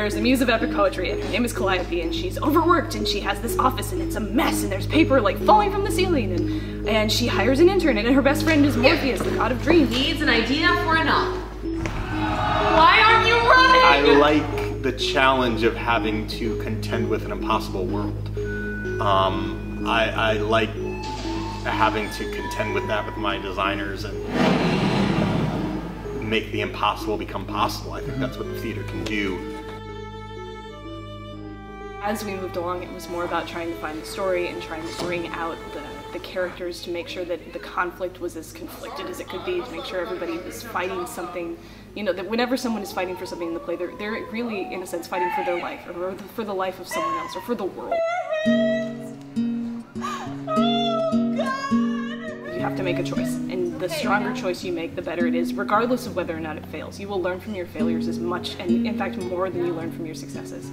there's a muse of epic poetry, and her name is Calliope, and she's overworked, and she has this office, and it's a mess, and there's paper like falling from the ceiling, and she hires an intern, and her best friend is Morpheus, the god of dreams. Needs an idea for a novel. Why aren't you running? I like the challenge of having to contend with an impossible world. I like having to contend with that with my designers and make the impossible become possible. I think that's what the theater can do. As we moved along, it was more about trying to find the story and trying to bring out the characters to make sure that the conflict was as conflicted as it could be, to make sure everybody was fighting something, you know, that whenever someone is fighting for something in the play, they're really, in a sense, fighting for their life, or for the life of someone else, or for the world. You have to make a choice, and the stronger choice you make, the better it is, regardless of whether or not it fails. You will learn from your failures as much, and in fact more than you learn from your successes.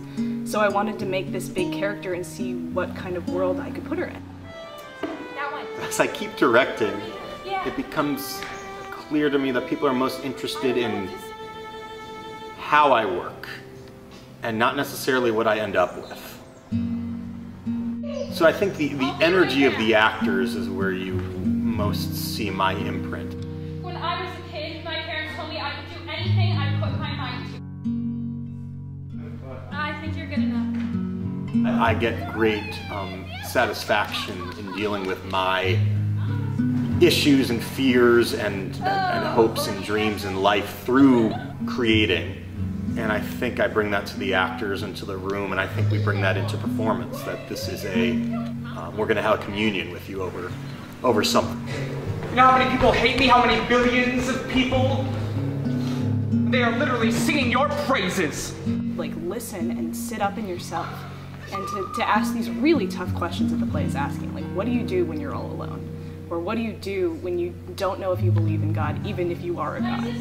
So I wanted to make this big character and see what kind of world I could put her in. As I keep directing, it becomes clear to me that people are most interested in how I work, and not necessarily what I end up with. So I think the energy of the actors is where you most see my imprint. When I was a kid, my parents told me I could do anything I put my mind to. I think you're good enough. I get great satisfaction in dealing with my issues and fears and hopes and dreams in life through creating. And I think I bring that to the actors and to the room, and I think we bring that into performance, that this is we're gonna have a communion with you over something. You know how many people hate me? How many billions of people? They are literally singing your praises. Like, listen and sit up in yourself, and to ask these really tough questions that the play is asking. Like, what do you do when you're all alone? Or what do you do when you don't know if you believe in God, even if you are a God?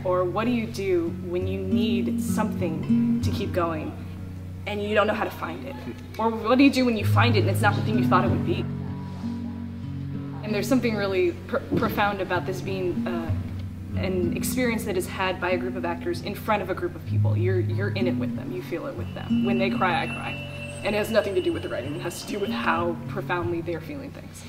Or what do you do when you need something to keep going and you don't know how to find it? Or what do you do when you find it and it's not the thing you thought it would be? And there's something really profound about this being an experience that is had by a group of actors in front of a group of people. You're in it with them, you feel it with them. When they cry, I cry. And it has nothing to do with the writing, it has to do with how profoundly they're feeling things.